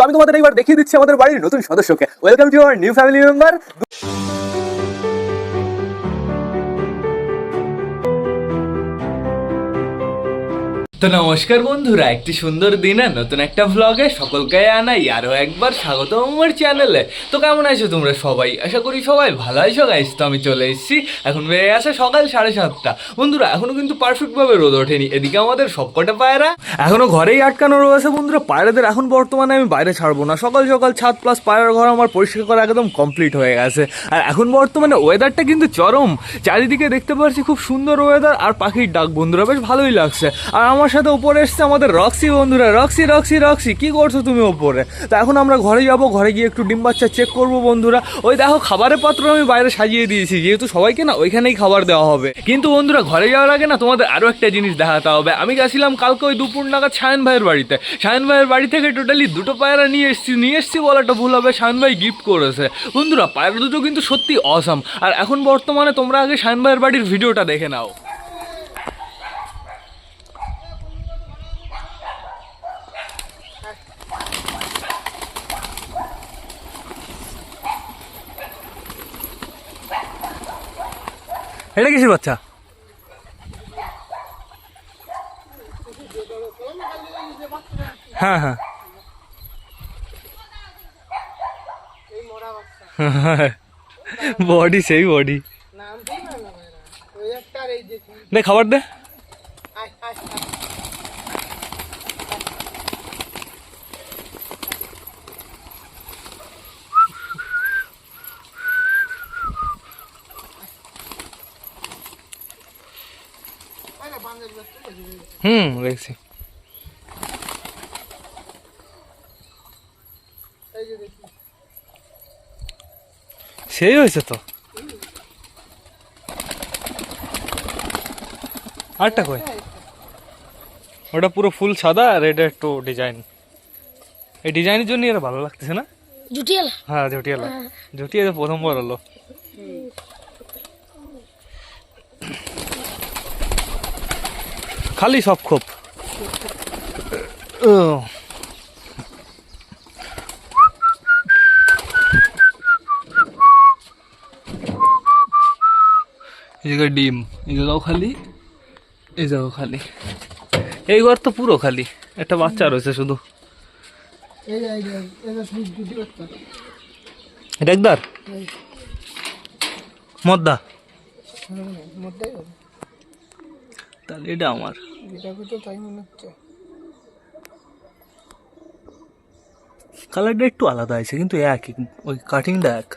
আমি তোমাদের একবার দেখিয়ে দিচ্ছি আমাদের বাড়ির নতুন সদস্যকে। Welcome to our new family member. তো নমস্কার বন্ধুরা, একটি সুন্দর দিনে নতুন একটা ভ্লগে সকলকে আনাই আরও একবার স্বাগত আমার চ্যানেলে। তো কেমন আছো তোমরা সবাই? আশা করি সবাই ভালো আছো গাইস। তো আমি চলে এসেছি, এখন বেড়ে আসে সকাল 7:30। বন্ধুরা এখনো কিন্তু পারফেক্টভাবে রোদ ওঠেনি। এদিকে আমাদের সবকটা পায়রা এখনো ঘরেই আটকানো রয়েছে। বন্ধুরা পায়রাদের এখন বর্তমানে আমি বাইরে ছাড়বো না, সকাল সকাল ছাদ প্লাস পায়রার ঘর আমার পরিষ্কার করা একদম কমপ্লিট হয়ে গেছে। আর এখন বর্তমানে ওয়েদারটা কিন্তু চরম, চারিদিকে দেখতে পাচ্ছি খুব সুন্দর ওয়েদার আর পাখির ডাক। বন্ধুরা বেশ ভালোই লাগছে। আর আমার সাথে উপরে এসছে আমাদের রক্সি। বন্ধুরা রক্সি রক্সি রক্সি কি করছো তুমি ওপরে? তো এখন আমরা ঘরে যাব, ঘরে গিয়ে একটু ডিম বাচ্চা চেক করবো। বন্ধুরা ওই দেখো খাবারের পাত্র আমি বাইরে সাজিয়ে দিয়েছি, যেহেতু সবাইকে না ওইখানেই খাবার দেওয়া হবে। কিন্তু বন্ধুরা ঘরে যাওয়ার আগে না তোমাদের আরও একটা জিনিস দেখাতে হবে। আমি গেছিলাম কালকে ওই দুপুর নাগাদ শায়ন ভাইয়ের বাড়িতে। শায়ন ভাইয়ের বাড়ি থেকে টোটালি দুটো পায়রা নিয়ে এসছি বলাটা ভুল হবে, শায়ন ভাই গিফট করেছে। বন্ধুরা পায়রা দুটো কিন্তু সত্যি অসাম। আর এখন বর্তমানে তোমরা আগে শায়ন ভাইয়ের বাড়ির ভিডিওটা দেখে নাও। এটা কিসের বাচ্চা? হ্যাঁ হ্যাঁ বডি সেই বডি দে, খাবার দে। দেখছি সেই হয়েছে তো। আরটা কই? ওটা পুরো ফুল সাদা আর এটা একটু ডিজাইন। এই ডিজাইনের জন্য এর ভালো লাগতেছে না? জুটিয়ালা? হ্যাঁ জুটিয়ালা। জুটিয়া প্রথমবার হলো। খালি সব খোপ। এই জায়গায় ডিম, এই জায়গাও খালি, এই জায়গাও খালি। এই ঘর তো পুরো খালি, একটা বাচ্চা রয়েছে শুধু। ডাকদার মদ্দা, তাহলে এটা আমার। কালারটা একটু আলাদা আছে কিন্তু একই, ওই কাটিংটা এক।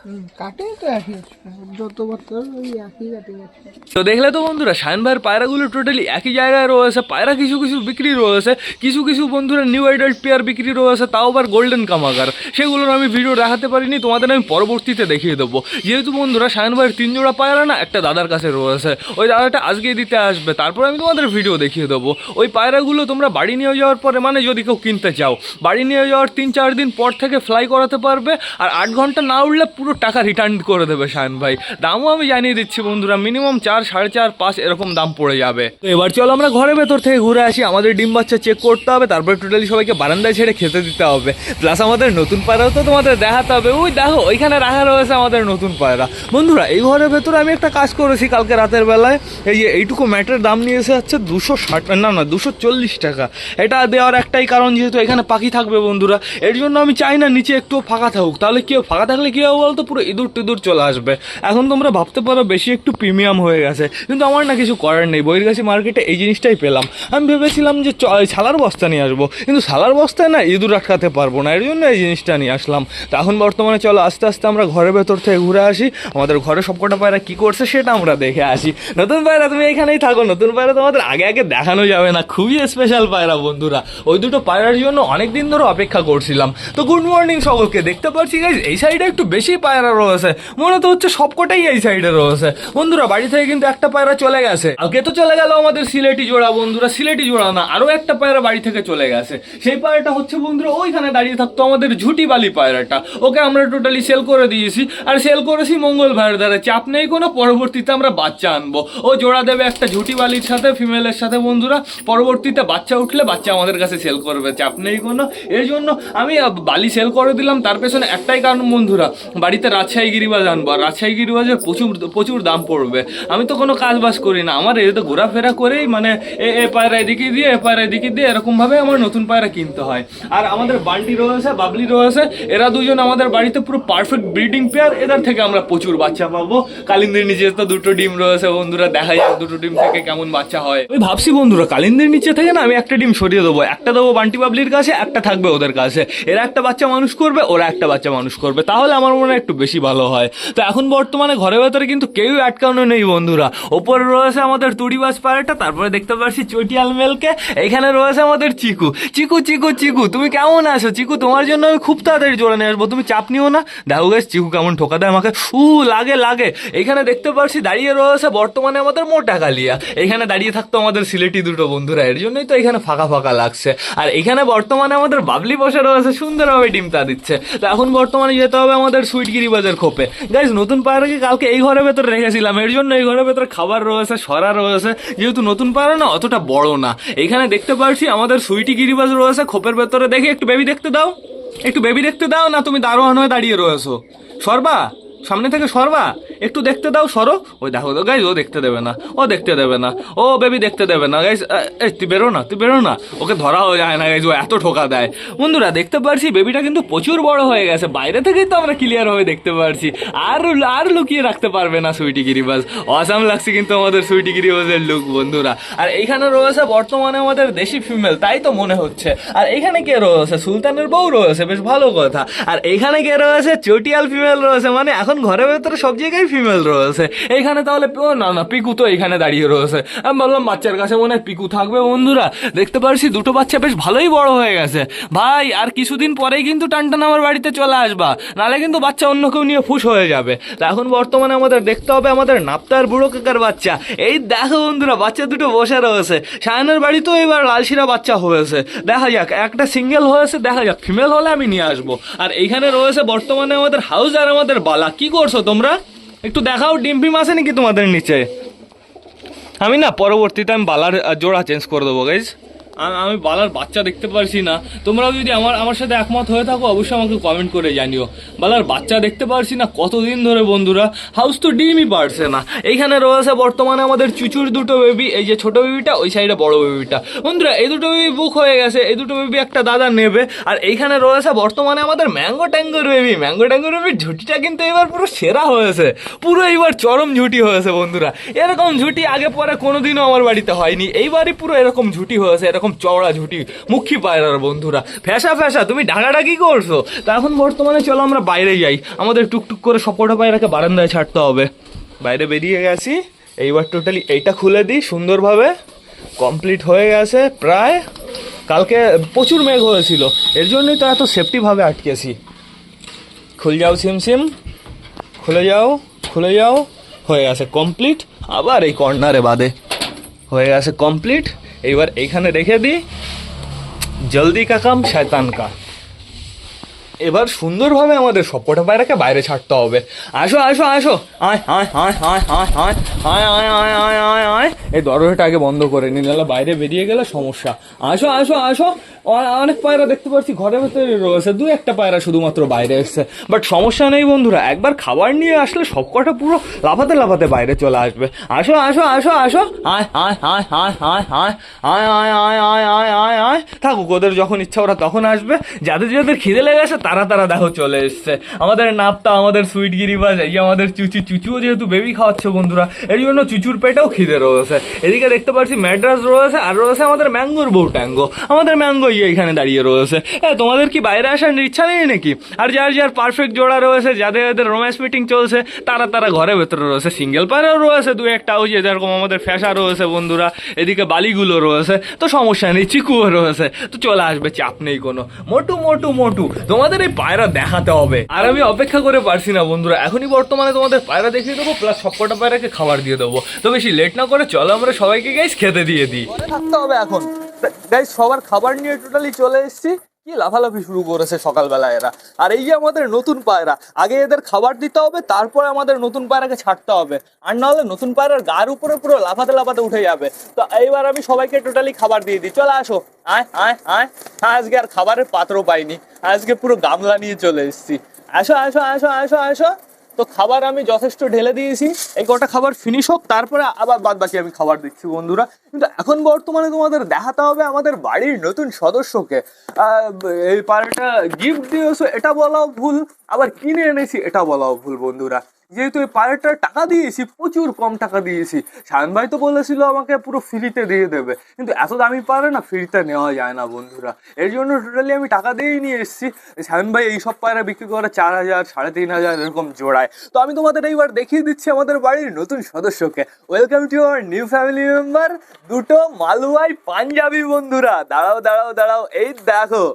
কাটিং তো একই আছে, যত বছর ওই একই কাটিং আছে। তো দেখলে তো বন্ধুরা শায়ন ভাইয়ের পায়রাগুলো টোটালি একই জায়গায় রয়েছে। পায়রা কিছু কিছু বিক্রি রয়েছে, কিছু কিছু বন্ধুরা নিউ অ্যাডাল্ট পেয়ার বিক্রি রয়েছে, তাও আবার গোল্ডেন কামাগার। সেগুলোর আমি ভিডিও দেখাতে পারিনি, তোমাদের আমি পরবর্তীতে দেখিয়ে দেবো। যেহেতু বন্ধুরা শায়ন ভাইয়ের 3 জোড়া পায়রা না একটা দাদার কাছে রয়েছে, ওই দাদাটা আজকেই দিতে আসবে, তারপর আমি তোমাদের ভিডিও দেখিয়ে দেবো। ওই পায়রাগুলো তোমরা বাড়ি নিয়ে যাওয়ার পরে, মানে যদি কেউ কিনতে চাও, বাড়ি নিয়ে যাওয়ার 3-4 দিন পর থেকে ফ্লাই করাতে পারবে। আর 8 ঘন্টা না উঠলে পুরো টাকা রিটার্ন করে দেবে শায়ন ভাই। দামও আমি জানিয়ে দিচ্ছি বন্ধুরা, মিনিমাম 4, 4.5, 5 এরকম দাম পড়ে যাবে। তো এবার চলো আমরা ঘরের ভেতর থেকে ঘুরে আসি। আমাদের ডিম বাচ্চা চেক করতে হবে, তারপরে টোটালি সবাইকে বারান্দায় ছেড়ে খেতে দিতে হবে। প্লাস আমাদের নতুন পায়রাও তো তোমাদের দেখাতে হবে। ওই দেখো ওইখানে রাখা রয়েছে আমাদের নতুন পায়রা। বন্ধুরা এই ঘরের ভেতরে আমি একটা কাজ করেছি কালকে রাতের বেলায়। এই যে এইটুকু ম্যাটের দাম নিয়েছে হচ্ছে 260, না 240 টাকা। এটা দেওয়ার একটাই কারণ, যেহেতু এখানে পাখি থাকবে বন্ধুরা, এর জন্য আমি চাই না নিচে একটু ফাঁকা থাকুক। তাহলে কেউ ফাঁকা থাকলে কী হবে বলতো, পুরো ইঁদুর টিঁদুর চলে আসবে। এখন তোমরা ভাবতে পারো বেশি একটু প্রিমিয়াম হয়ে গেছে, কিন্তু আমার না কিছু করার নেই। বৈরগাছি মার্কেটে এই জিনিসটাই পেলাম। আমি ভেবেছিলাম যে ছালার বস্তা নিয়ে আসবো, কিন্তু ছালার বস্তায় না ইঁদুর আটকাতে পারবো না, এর জন্য এই জিনিসটা নিয়ে আসলাম। তো এখন বর্তমানে চলো আস্তে আস্তে আমরা ঘরের ভেতর থেকে ঘুরে আসি। আমাদের ঘরে সবকটা পায়রা কী করছে সেটা আমরা দেখে আসি। নতুন পায়রা তুমি এখানেই থাকো, নতুন পায়রা তোমাদের আগে আগে দেখানো যাবে না, খুবই স্পেশাল পায়রা বন্ধুরা। ওই দুটো পায়রার জন্য অনেক দিন ধরে অপেক্ষা করছিলাম। তো গুড মর্নিং সকলকে। দেখতে পাচ্ছি গাইস এই সাইডে একটু বেশি পায়রা রয়েছে, মনে তো হচ্ছে সবকটাই এই সাইডে রয়েছে। বন্ধুরা বাড়ি থেকে কিন্তু একটা পায়রা চলে গেছে, আগে তো চলে গেল আমাদের সিলেটি জোড়া। বন্ধুরা সিলেটি জোড়া না, আরো একটা পায়রা বাড়ি থেকে চলে গেছে। সেই পায়রাটা হচ্ছে বন্ধুরা ওইখানে দাঁড়িয়ে থাকতো আমাদের ঝুটি বালি পায়রাটা, ওকে আমরা টোটালি সেল করে দিয়েছি। আর সেল করেছি মঙ্গল ভাইয়ের দ্বারা, চাপ নেই কোনো। পরবর্তীতে আমরা বাচ্চা আনবো, ও জোড়া দেবে একটা ঝুটি বালির সাথে, ফিমেলের সাথে বন্ধুরা। পরবর্তীতে বাচ্চা উঠলে বাচ্চা আমাদের কাছে সেল করবে, চাপ নেই কোনো। এর জন্য আমি বালি সেল করে দিলাম, তার পেছনে একটাই কারণ বন্ধুরা, বাড়িতে রাজশাহী গিরিবাজ আনবো, আর রাজশাহী গিরিবাজের প্রচুর প্রচুর দাম পড়বে। আমি তো কোনো কাজ বাজ করি না, আমার এতে ঘোরাফেরা করেই মানে এ পায়রা এদিকে দিয়ে এ পায়রা এদিকে দিয়ে এরকমভাবে আমার নতুন পায়রা কিনতে হয়। আর আমাদের বান্টি রয়েছে, বাবলি রয়েছে, এরা দুজন আমাদের বাড়িতে পুরো পারফেক্ট ব্রিডিং পেয়ার। এদের থেকে আমরা প্রচুর বাচ্চা পাবো। কালিন্দির নিচে তো দুটো ডিম রয়েছে বন্ধুরা, দেখা যাক দুটো ডিম থেকে কেমন বাচ্চা হয়। আমি ভাবছি বন্ধুরা কালিন্দির নিচে থেকে না আমি একটা ডিম সরিয়ে দেবো, একটা দেবো বান্টি বাবলির কাছে, একটা থাকবে ওদের কাছে। এরা একটা বাচ্চা মানুষ করবে, ওরা একটা বাচ্চা মানুষ করবে, তাহলে আমার মনে হয় একটু বেশি ভালো হয়। তো এখন বর্তমানে ঘরের ভেতরে কিন্তু কেউই আটকানো নেই বন্ধুরা। ওপরে রয়েছে আমাদের তুড়িবাজ পায়রাটা, তারপরে দেখতে পাচ্ছি চটিয়াল মেলকে, এখানে রয়েছে আমাদের চিকু। চিকু চিকু চিকু তুমি কেমন আছো? চিকু তোমার জন্য আমি খুব তাড়াতাড়ি জোরে নিয়ে আসবো, তুমি চাপ নিও না। দেখো গাইস চিকু কেমন ঠোকা দেয় আমাকে, লাগে লাগে। এখানে দেখতে পাচ্ছি দাঁড়িয়ে রয়েছে বর্তমানে আমাদের মোটা কালিয়া, এখানে দাঁড়িয়ে থাকতো আমাদের সিলেটি দুটো বন্ধুরা, এর জন্যই তো এখানে ফাঁকা ফাঁকা লাগছে। আর এখানে বর্তমানে আমাদের বাবলি বসে রয়েছে, সুন্দরভাবে ডিম তা দিচ্ছে। তো এখন বর্তমানে যেতে হবে আমাদের সুইট গিরিবাজের খোপে। গাইস নতুন পায়রাকে কালকে এই ঘরের ভেতরে রেখেছিলাম, এর জন্য এই ঘরের ভেতরে খাবার রয়েছে, সরা রয়েছে, যেহেতু নতুন পায়রা না অতটা বড় না। এখানে দেখতে পাচ্ছি আমাদের সুইটি গিরিবাজ রয়েছে খোপের ভেতরে। দেখি একটু বেবি দেখতে দাও, একটু বেবি দেখতে দাও না, তুমি দারোয়ান হয়ে দাঁড়িয়ে রয়েছো। সরবা সামনে থেকে, সরবা একটু দেখতে দাও, সরো। ওই দেখো তো গাইজ, ও দেখতে দেবে না, ও দেখতে দেবে না, ও বেবি দেখতে দেবে না গাইজ। তুই বেরো না, তুই বেরো না, ওকে ধরা হয়ে যায় না গাইজ, ও এত ঠোকা দেয় বন্ধুরা। দেখতে পারছি বেবিটা কিন্তু প্রচুর বড় হয়ে গেছে, বাইরে থেকেই তো আমরা ক্লিয়ার হয়ে দেখতে পারছি। আর লুকিয়ে রাখতে পারবে না সুইটি গিরিবাজ। অসাম লাগছে কিন্তু আমাদের সুইটি গিরিবাজের লুক বন্ধুরা। আর এইখানে রয়েছে বর্তমানে আমাদের দেশি ফিমেল, তাই তো মনে হচ্ছে। আর এইখানে কে রয়েছে? সুলতানের বউ রয়েছে, বেশ ভালো কথা। আর এইখানে কে রয়েছে? চটিয়াল ফিমেল রয়েছে, মানে এখন ঘরের ভেতরে সব জায়গায় ফিমেল রয়েছে। এইখানে তাহলে না পিকু তো এইখানে দাঁড়িয়ে রয়েছে। আমি বললাম বাচ্চার কাছে মনে হয় পিকু থাকবে বন্ধুরা। দেখতে পারছি দুটো বাচ্চা বেশ ভালোই বড় হয়ে গেছে ভাই। আর কিছুদিন পরেই কিন্তু টানটান আমার বাড়িতে চলে আসবা, নাহলে কিন্তু বাচ্চা অন্য কেউ নিয়ে ফুস হয়ে যাবে। তো এখন বর্তমানে আমাদের দেখতে হবে আমাদের নাপ্তার বুড়ো কাকার বাচ্চা। এই দেখো বন্ধুরা বাচ্চা দুটো বসে রয়েছে। সায়নের বাড়িতেও এবার লালশিরা বাচ্চা হয়েছে, দেখা যাক। একটা সিঙ্গেল হয়েছে, দেখা যাক ফিমেল হলে আমি নিয়ে আসবো। আর এইখানে রয়েছে বর্তমানে আমাদের হাউস আর আমাদের বালা। কি করছো তোমরা? একটু দেখাও ডিম ফিম আছে নাকি তোমাদের নিচে? আমি না পরবর্তীতে আমি বালার জোড়া চেঞ্জ করে দেবো গাইজ। আমি বালার বাচ্চা দেখতে পারছি না। তোমরাও যদি আমার সাথে একমত হয়ে থাকো অবশ্যই আমাকে কমেন্ট করে জানিও। বালার বাচ্চা দেখতে পারছি না কতদিন ধরে বন্ধুরা, হাউস তো ডিমই পারছে না। এইখানে রয়েছে বর্তমানে আমাদের চুচুর দুটো বেবি, এই যে ছোট বেবিটা, ওই সাইডে বড় বেবিটা বন্ধুরা। এই দুটো বেবি বুক হয়ে গেছে, এই দুটো বেবি একটা দাদা নেবে। আর এইখানে রয়েছে বর্তমানে আমাদের ম্যাঙ্গো ট্যাঙ্গোর বেবি। ম্যাঙ্গো ট্যাঙ্গোর বেবির ঝুটিটা কিন্তু এবার পুরো সেরা হয়েছে, পুরো এইবার চরম ঝুটি হয়েছে বন্ধুরা। এরকম ঝুটি আগে পরে কোনোদিনও আমার বাড়িতে হয়নি, এইবারই পুরো এরকম ঝুটি হয়েছে, এরকম চওড়া ঝুটি মুখী পায়রার বন্ধুরা। ফ্যাসা ফ্যাসা তুমি ঢাকাটা কি করছো? তা এখন বর্তমানে চলো আমরা বাইরে যাই, আমাদের টুকটুক করে সবকটা পায়রাকে বারান্দায় ছাড়তে হবে। বাইরে বেরিয়ে গেছি, এইবার টোটালি এইটা খুলে দিই সুন্দরভাবে। কমপ্লিট হয়ে গেছে প্রায়। কালকে প্রচুর মেঘ হয়েছিল, এর জন্যই তো এত সেফটিভাবে আটকেছি। খুলে যাও সিম সিম, খুলে যাও খুলে যাও। হয়ে গেছে কমপ্লিট। আবার এই কর্নারে বাদে হয়ে গেছে কমপ্লিট। এইবার এইখানে রেখে দিই। জলদি কা কাম শয়তান কা। এবার সুন্দরভাবে আমাদের সবকটা পায়রাকে বাইরে ছাড়তে হবে। আসো আসো আসো, আয় আয় আয় আয় আয় আয় আয় আয় আয় আয় আয় আয়। এই দরজাটা আগে বন্ধ করে নি, নাহলে বাইরে বেরিয়ে গেলে সমস্যা। আসো আসো আসো। অনেক পায়রা দেখতে পাচ্ছি ঘরের ভেতরে রয়েছে, দু একটা পায়রা শুধুমাত্র বাইরে এসছে, বাট সমস্যা নেই বন্ধুরা। একবার খাবার নিয়ে আসলে সবকটা পুরো লাফাতে লাফাতে বাইরে চলে আসবে। আসো আসো আসো আসো, আয় আয় আয় আয় আয় আয় আয় আয় আয় আয় আয় আয় আয়। থাকুক, ওদের যখন ইচ্ছা ওরা তখন আসবে। যাদের যাদের খিদে লেগেছে তারা তারা দেখো চলে এসছে। আমাদের নাপ্তা, আমাদের সুইট গিরিবাজ, এই আমাদের চুচুও যেহেতু বেবি খাওয়াচ্ছে বন্ধুরা, এর জন্য চুচুর পেটেও খিদে রয়েছে। এদিকে দেখতে পাচ্ছি ম্যাড্রাস রয়েছে, আর রয়েছে আমাদের ম্যাঙ্গোর বউ ট্যাঙ্গো। আমাদের ম্যাঙ্গো এখানে দাঁড়িয়ে রয়েছে। তোমাদের কি বাইরে আসার ইচ্ছা নেই নাকি? আর যার যার পারফেক্ট জোড়া রয়েছে, যাদের যাদের রোম্যান্স মিটিং চলছে, তারা তারা ঘরের ভেতরে রয়েছে। সিঙ্গেল পায়রাও রয়েছে দু একটা, ওই যে যেরকম আমাদের ফ্যাসা রয়েছে বন্ধুরা। এদিকে বালিগুলো রয়েছে, তো সমস্যা নেই। চিকুও রয়েছে, তো চলে আসবে, চাপ নেই কোনো। মোটু মোটু মোটু তোমাদের এই পায়রা দেখাতে হবে। আর আমি অপেক্ষা করে পারছি না বন্ধুরা, এখনই বর্তমানে তোমাদের পায়রা দেখিয়ে দেবো, প্লাস সবকটা পায়রাকে খাবার দিয়ে দেবো। তো বেশি লেট না করে চলো আমরা সবাইকে গাইস খেতে দিয়ে দিই। থাকতে হবে এখন গাইস, সবার খাবার নিয়ে টোটালি চলে এসেছি। কি লাফালাফি শুরু করেছে সকালবেলা এরা। আর এই যে আমাদের নতুন পায়রা, আগে এদের খাবার দিতে হবে, তারপরে আমাদের নতুন পায়রাকে ছাড়তে হবে, আর না হলে নতুন পায়রার গার উপরে পুরো লাফাতে লাফাতে উঠে যাবে। তো এইবার আমি সবাইকে টোটালি খাবার দিয়ে দিই, চলে আসো, আয় আয় আয়। আজকে আর খাবারের পাত্র পাইনি, আজকে পুরো গামলা নিয়ে চলে এসেছি। আসো আসো আসো আসো আসো। তো খাবার আমি যথেষ্ট ঢেলে দিয়েছি, এই কটা খাবার ফিনিশ হোক, তারপরে আবার বাদ বাকি আমি খাবার দিচ্ছি বন্ধুরা। কিন্তু এখন বর্তমানে তোমাদের দেখাতে হবে আমাদের বাড়ির নতুন সদস্যকে। এই পায়রাটা গিফট দিয়েছো এটা বলাও ভুল, আবার কিনে এনেছি এটা বলাও ভুল বন্ধুরা। যেহেতু এই পায়রাটার টাকা দিয়েছি, প্রচুর কম টাকা দিয়েছি। শায়ন ভাই তো বলেছিল আমাকে পুরো ফ্রিতে দিয়ে দেবে, কিন্তু এত দামি পায়রা না ফ্রিতে নেওয়া যায় না বন্ধুরা। এর জন্য টোটালি আমি টাকা দিয়েই নিয়ে এসেছি। শায়ন ভাই এইসব পায়রা বিক্রি করে 4,000 3,500 এরকম জোড়ায়। তো আমি তোমাদের এইবার দেখিয়ে দিচ্ছি আমাদের বাড়ির নতুন সদস্যকে। Welcome to our new family member, দুটো মালুয়াই পাঞ্জাবি বন্ধুরা। দাঁড়াও দাঁড়াও দাঁড়াও, এই দেখো।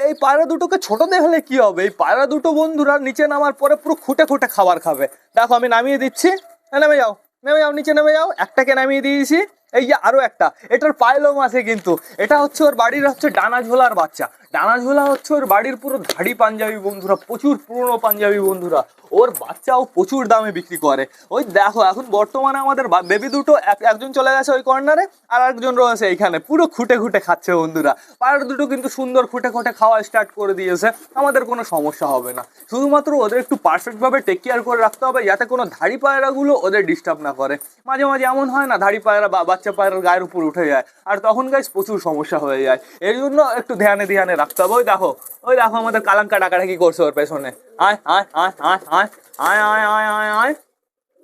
এই পায়রা দুটোকে ছোট দেখলে কি হবে, এই পায়রা দুটো বন্ধুরা নিচে নামার পরে পুরো খুঁটে খুঁটে খাবার খাবে। দেখো আমি নামিয়ে দিচ্ছি, নেমে যাও নেমে যাও, নিচে নেমে যাও। একটাকে নামিয়ে দিয়েছি, এই যে আরো একটা, এটার পায়লোম আছে কিন্তু। এটা হচ্ছে ওর বাড়ির হচ্ছে ডানা ঝোলার বাচ্চা। ডানা ঝোলা হচ্ছে ওর বাড়ির পুরো ধাড়ি পাঞ্জাবি বন্ধুরা, প্রচুর পুরনো পাঞ্জাবি বন্ধুরা। ওর বাচ্চাও প্রচুর দামে বিক্রি করে। ওই দেখো এখন বর্তমানে আমাদের বেবি দুটো, একজন চলে গেছে ওই কর্নারে, আর একজন রয়েছে এইখানে, পুরো খুঁটে খুঁটে খাচ্ছে বন্ধুরা। পায়রা দুটো কিন্তু সুন্দর খুঁটে খুঁটে খাওয়া স্টার্ট করে দিয়েছে, আমাদের কোনো সমস্যা হবে না। শুধুমাত্র ওদের একটু পারফেক্টভাবে টেক কেয়ার করে রাখতে হবে, যাতে কোনো ধাড়ি পায়রাগুলো ওদের ডিস্টার্ব না করে। মাঝে মাঝে এমন হয় না ধাড়ি পায়রা বা বাচ্চা পায়রার গায়ের উপর উঠে যায়, আর তখন গাইস প্রচুর সমস্যা হয়ে যায়। এর জন্য একটু ধ্যানে ধ্যানে রাখতে হবে। ওই দেখো আমাদের কালাঙ্কা ডাকাটা কি করছে ওর পেছনে। আয় আয় আয় আয় আয় আয় আয় আয় আয় আয়।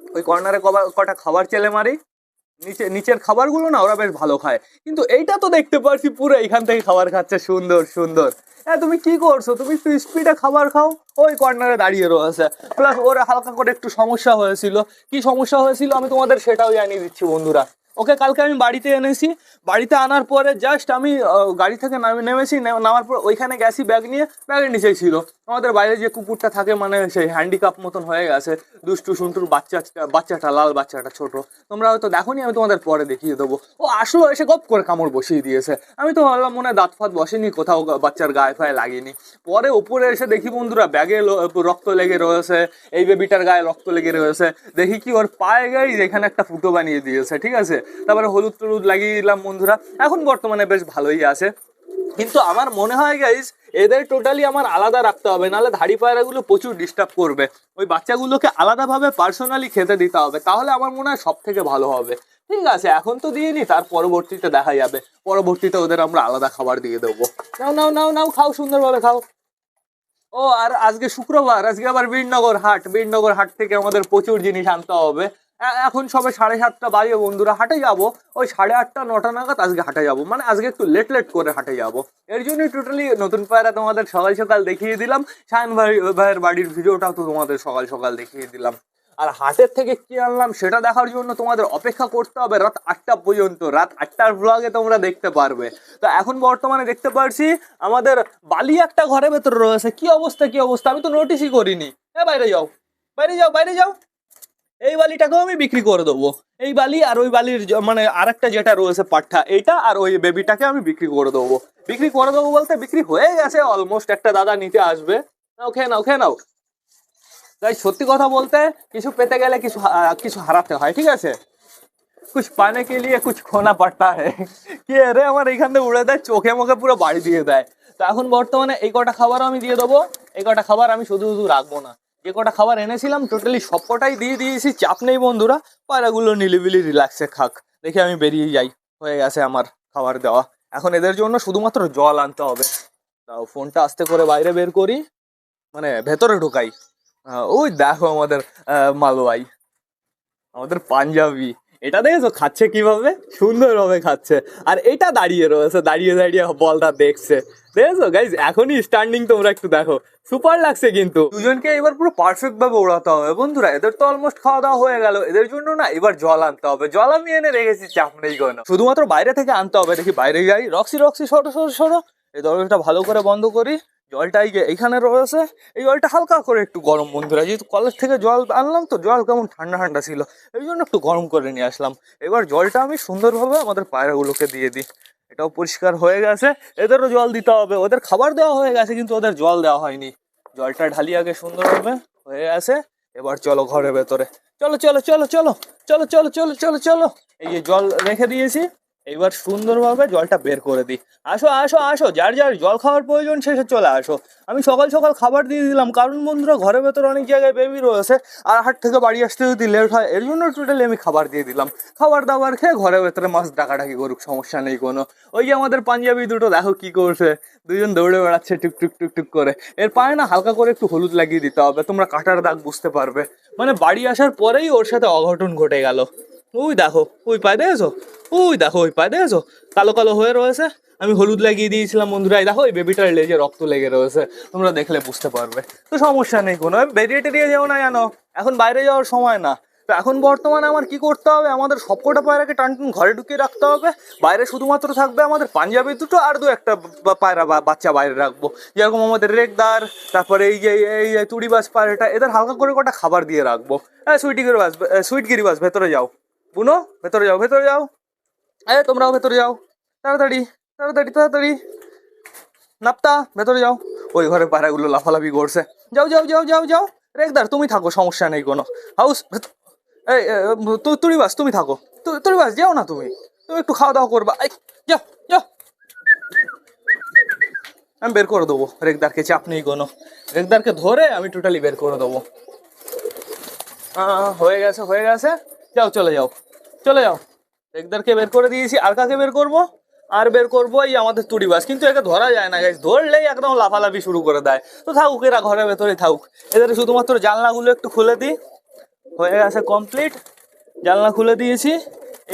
ওই কর্নারে কটা খাবার চেলে মারি। নিচের খাবারগুলো না ওরা বেশ ভালো খায়, কিন্তু এইটা তো দেখতে পারছি পুরো এখান থেকে খাবার খাচ্ছে সুন্দর সুন্দর। হ্যাঁ তুমি কি করছো, তুমি একটু স্পিডে খাবার খাও। ওই কর্নারে দাঁড়িয়ে রয়েছে। প্লাস ওর হালকা করে একটু সমস্যা হয়েছিল, কি সমস্যা হয়েছিল আমি তোমাদের সেটাও জানিয়ে দিচ্ছি বন্ধুরা। ওকে কালকে আমি বাড়িতে এনেছি, বাড়িতে আনার পরে জাস্ট আমি গাড়ি থেকে নেমেছি, নামার পর ওইখানে গেছি ব্যাগ নিয়ে, ব্যাগের নিচেই ছিল আমাদের বাইরে যে কুকুরটা থাকে, মানে সেই হ্যান্ডিক্যাপ মতন হয়ে গেছে, দুষ্টু সুন্টুর বাচ্চাটা লাল বাচ্চাটা ছোট। তোমরা হয়তো দেখোনি, আমি তোমাদের পরে দেখিয়ে দেবো। ও আসলো, এসে গপ করে কামড় বসিয়ে দিয়েছে। আমি তো ভাবলাম মনে হয় দাঁত ফাত বসেনি, কোথাও বাচ্চার গায়ে ফায়ে লাগেনি। পরে ওপরে এসে দেখি বন্ধুরা ব্যাগে রক্ত লেগে রয়েছে, এই বেবিটার গায়ে রক্ত লেগে রয়েছে। দেখি কি ওর পায়ে গায়ে এখানে একটা ফুটো বানিয়ে দিয়েছে, ঠিক আছে। তারপরে হলুদ টলুদ লাগিয়ে দিলাম বন্ধুরা, এখন বর্তমানে বেশ ভালোই আছে। কিন্তু আমার মনে হয় গাইস এদের টোটালি আমার আলাদা রাখতে হবে, নাহলে ধাড়ি পায়রাগুলো প্রচুর ডিস্টার্ব করবে। ওই বাচ্চাগুলোকে আলাদাভাবে পার্সোনালি খেতে দিতে হবে, তাহলে আমার মনে হয় সব থেকে ভালো হবে। ঠিক আছে এখন তো দিয়ে নি, তার পরবর্তীতে দেখা যাবে, পরবর্তীতে ওদের আমরা আলাদা খাবার দিয়ে দেবো। নাও নাও নাও নাও, খাও সুন্দরভাবে খাও। ও আর আজকে শুক্রবার, আজকে আবার বীরনগর হাট থেকে আমাদের প্রচুর জিনিস আনতে হবে। এখন সবে 7:30 বাজে বন্ধুরা, হাটে যাব ওই 8:30 9টা নাগাদ আজকে হাটে যাব, মানে আজকে একটু লেট করে হাটে যাব। এর জন্যই টোটালি নতুন পায়রা তোমাদের সকাল সকাল দেখিয়ে দিলাম। শায়ন ভাইয়ের বাড়ির ভিডিওটাও তো তোমাদের সকাল সকাল দেখিয়ে দিলাম। আর হাটের থেকে কি আনলাম সেটা দেখার জন্য তোমাদের অপেক্ষা করতে হবে রাত 8টা পর্যন্ত। রাত 8টার ব্লগে তোমরা দেখতে পারবে। তো এখন বর্তমানে দেখতে পারছি আমাদের বালি একটা ঘরের ভেতরে রয়েছে। কি অবস্থা আমি তো নোটিসই করিনি। বাইরে যাও বাইরে যাও। এই বালিটাকেও আমি বিক্রি করে দেবো। এই বালি আর ওই বালির মানে আরেকটা যেটা রয়েছে পাঠা, এইটা আর ওই বেবিটাকে আমি বিক্রি করে দেবো বলতে বিক্রি হয়ে গেছে অলমোস্ট। একটা দাদা নিতে আসবে। খেয়ে নাও। তাই সত্যি কথা বলতে কিছু পেতে গেলে কিছু হারাতে হয়, ঠিক আছে। কুছ পানে কে লিয়ে কুছ খোনা পড়তা হ্যায়। কি রে আমার এইখান থেকে উড়ে দেয়, চোখে মুখে পুরো বাড়ি দিয়ে দেয়। তো এখন বর্তমানে এই কটা খাবার আমি দিয়ে দেবো। এই কটা খাবার আমি শুধু রাখবো না, যে কটা খাবার এনেছিলাম টোটালি সবকটাই দিয়ে দিয়েছি। চাপ নেই বন্ধুরা, পায়রাগুলো নিলিবিলি রিল্যাক্সে খাক। দেখে আমি বেরিয়ে যাই, হয়ে গেছে আমার খাবার দেওয়া। এখন এদের জন্য শুধুমাত্র জল আনতে হবে। তাও ফোনটা আস্তে করে বাইরে বের করি, মানে ভেতরে ঢোকাই। ওই দেখো আমাদের মালওয়াই, আমাদের পাঞ্জাবি। এটা দেখেছো খাচ্ছে কিভাবে, সুন্দরভাবে খাচ্ছে। আর এটা দাঁড়িয়ে রয়েছে, দাঁড়িয়ে বলটা দেখছে। দেখেছো গাইজ, এখনই স্ট্যান্ডিং, তোমরা একটু দেখো, সুপার লাগছে। কিন্তু দুজনকে এবার পুরো পারফেক্ট ভাবে ওড়াতে হবে বন্ধুরা। এদের তো অলমোস্ট খাওয়া দাওয়া হয়ে গেল, এদের জন্য না এবার জল আনতে হবে। জল আমি এনে রেখেছি, চাপ নেই কোনো, শুধুমাত্র বাইরে থেকে আনতে হবে। দেখি বাইরে যাই, রক্সি সরো। এই দরজাটা ভালো করে বন্ধ করি। জলটা এইখানে রয়েছে, এই জলটা হালকা করে একটু গরম বন্ধুরা, যেহেতু কলেজ থেকে জল আনলাম তো জল কেমন ঠান্ডা ছিল, এই জন্য একটু গরম করে নিয়ে আসলাম। এবার জলটা আমি সুন্দরভাবে আমাদের পায়রাগুলোকে দিয়ে দিই। এটাও পরিষ্কার হয়ে গেছে। এদেরও জল দিতে হবে, ওদের খাবার দেওয়া হয়ে গেছে কিন্তু ওদের জল দেওয়া হয়নি। জলটা ঢালি আগে সুন্দরভাবে, হয়ে গেছে। এবার চলো ঘরের ভেতরে, চলো চলো চলো চলো চলো চলো চলো চলো চলো। এই যে জল রেখে দিয়েছি, এইবার সুন্দরভাবে জলটা বের করে দিই। আসো আসো আসো, যার যার জল খাওয়ার প্রয়োজন শেষে চলে আসো। আমি সকাল সকাল খাবার দিয়ে দিলাম, কারণ বন্ধুরা ঘরের ভেতরে অনেক জায়গায় বেবি রয়েছে, আর হাট থেকে বাড়ি আসতে যদি লেট হয়, এর জন্য টোটালি আমি খাবার দিয়ে দিলাম। খাবার দাবার খেয়ে ঘরের ভেতরে মাছ ডাকাডাকি করুক, সমস্যা নেই কোনো। ওই যে আমাদের পাঞ্জাবি দুটো দেখো কি করছে, দুজন দৌড়ে বেড়াচ্ছে টুক টুক টুক টুক করে। এর পায়ে না হালকা করে একটু হলুদ লাগিয়ে দিতে হবে, তোমরা কাটার দাগ বুঝতে পারবে। মানে বাড়ি আসার পরেই ওর সাথে অঘটন ঘটে গেল। ওই দেখো, ওই পায়ে দেখেছো, ওই দেখো ওই পায়ে দেখেছো, কালো কালো হয়ে রয়েছে। আমি হলুদ লাগিয়ে দিয়েছিলাম বন্ধুরা। এই দেখো, এই বেবিটার লেজে রক্ত লেগে রয়েছে, তোমরা দেখলে বুঝতে পারবে। তো সমস্যা নেই কোনো, বেরিয়ে টেরিয়ে যেও না জানো, এখন বাইরে যাওয়ার সময় না। তো এখন বর্তমানে আমার কি করতে হবে, আমাদের সবকটা পায়রাকে টান টান ঘরে ঢুকিয়ে রাখতে হবে। বাইরে শুধুমাত্র থাকবে আমাদের পাঞ্জাবি দুটো, আর দু একটা পায়রা বাচ্চা বাইরে রাখবো। যেরকম আমাদের রেগদার, তারপরে এই যে তুড়িবাজ পায়রাটা, এদের হালকা করে কটা খাবার দিয়ে রাখবো। হ্যাঁ, সুইটগিরিবাজ ভেতরে যাও, বুনো ভেতরে যাও, ভেতরে যাও। তোমরাও ভেতরে যাও, তাড়াতাড়ি তাড়াতাড়ি তাড়াতাড়ি। নাপ্তা ভেতরে যাও, ওই ঘরে পায়রাগুলো লাফালাফি করছে। যাও যাও যাও যাও যাও। রেখদার তুমি থাকো, সমস্যা নেই কোনো। হাউস এই তুড়িবাস তুমি থাকো, তুড়িবাস যাও না, তুমি তুমি একটু খাওয়া দাওয়া করবা। এই যাও যাও, আমি বের করে দেবো রেখদারকে, চাপ নেই কোনো। রেখদারকে ধরে আমি টোটালি বের করে দেবো। হয়ে গেছে হয়ে গেছে, যাও চলে যাও চলে যাও। রেখদারকে বের করে দিয়েছি, আর কাকে বের করবো? আর বের করবো এই আমাদের তুড়িবাস, কিন্তু একে ধরা যায় না গাইস, ধরলেই একদম লাফালাফি শুরু করে দেয়। তো থাকুক, এরা ঘরের ভেতরে থাকুক। এদের শুধুমাত্র জানলাগুলো একটু খুলে দিই। হয়ে গেছে কমপ্লিট, জানলা খুলে দিয়েছি।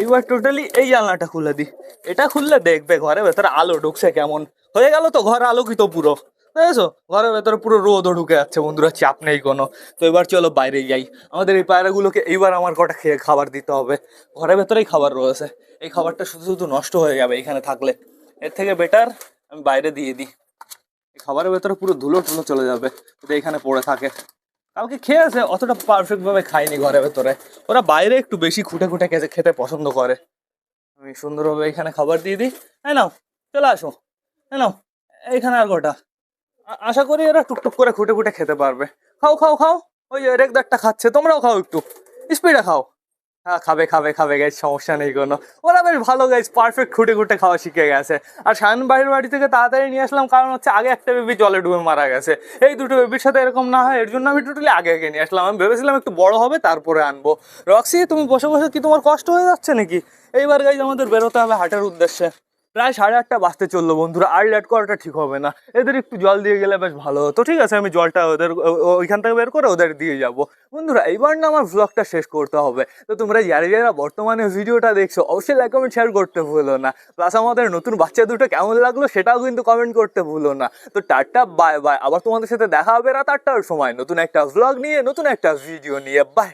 এইবার টোটালি এই জানলাটা খুলে দিই, এটা খুললে দেখবে ঘরের ভেতরে আলো ঢুকছে কেমন। হয়ে গেল তো, ঘর আলোকিত পুরো, বুঝেছো? ঘরের ভেতরে পুরো রোদও ঢুকে যাচ্ছে বন্ধুরা, চাপ নেই কোনো। তো এবার চলো বাইরে যাই, আমাদের এই পায়রাগুলোকে এইবার আমার কটা খেয়ে খাবার দিতে হবে। ঘরের ভেতরেই খাবার রয়েছে, এই খাবারটা শুধু শুধু নষ্ট হয়ে যাবে এখানে থাকলে। এর থেকে বেটার আমি বাইরে দিয়ে দিই, এই খাবারের ভেতরে পুরো ধুলো টুলো চলে যাবে যদি এখানে পড়ে থাকে। কালকে খেয়েছে, অতটা পারফেক্ট ভাবে খাইনি ঘরের ভেতরে, ওরা বাইরে একটু বেশি খুঁটে খুঁটে খেতে পছন্দ করে। আমি সুন্দরভাবে এখানে খাবার দিয়ে দিই। হ্যাঁ নাও, চলে আসো, হ্যাঁ নাও, এইখানে আর কটা। আশা করি এরা টুকটুক করে খুঁটে খুঁটে খেতে পারবে। খাও খাও খাও, ওই যে রেগদারটা খাচ্ছে, তোমরাও খাও, একটু স্পিডে খাও। হ্যাঁ, খাবে খাবে খাবে গাইজ, সমস্যা নেই কোনো। ওরা বেশ ভালো গাইজ, পারফেক্ট খুঁটে খুঁটে খাওয়া শিখে গেছে। আর সায়ন বাড়ির বাড়ি থেকে তাড়াতাড়ি নিয়ে আসলাম, কারণ হচ্ছে আগে একটা বেবি জলে ডুবে মারা গেছে। এই দুটো বেবির সাথে এরকম না হয়, এর জন্য আমি টোটালি আগে আগে নিয়ে আসলাম। আমি ভেবেছিলাম একটু বড় হবে তারপরে আনবো। রক্সি, তুমি বসে বসে কি তোমার কষ্ট হয়ে যাচ্ছে নাকি? এইবার গাইজ আমাদের বেরোতে হবে হাটের উদ্দেশ্যে। প্রায় 8:30 বাজতে চললো বন্ধুরা, আর লেট করাটা ঠিক হবে না। এদের একটু জল দিয়ে গেলে বেশ ভালো হতো। ঠিক আছে, আমি জলটা ওদের ওইখান থেকে বের করে ওদের দিয়ে যাবো। বন্ধুরা এইবার না আমার ব্লগটা শেষ করতে হবে। তো তোমরা যারা যারা বর্তমানে ভিডিওটা দেখছো, অবশ্যই লাইক কমেন্ট শেয়ার করতে ভুলো না। প্লাস আমাদের নতুন বাচ্চা দুটো কেমন লাগলো সেটাও কিন্তু কমেন্ট করতে ভুলো না। তো টাটা, বাই বাই। আবার তোমাদের সাথে দেখা হবে রাত 8টার সময় নতুন একটা ব্লগ নিয়ে, নতুন একটা ভিডিও নিয়ে। বাই।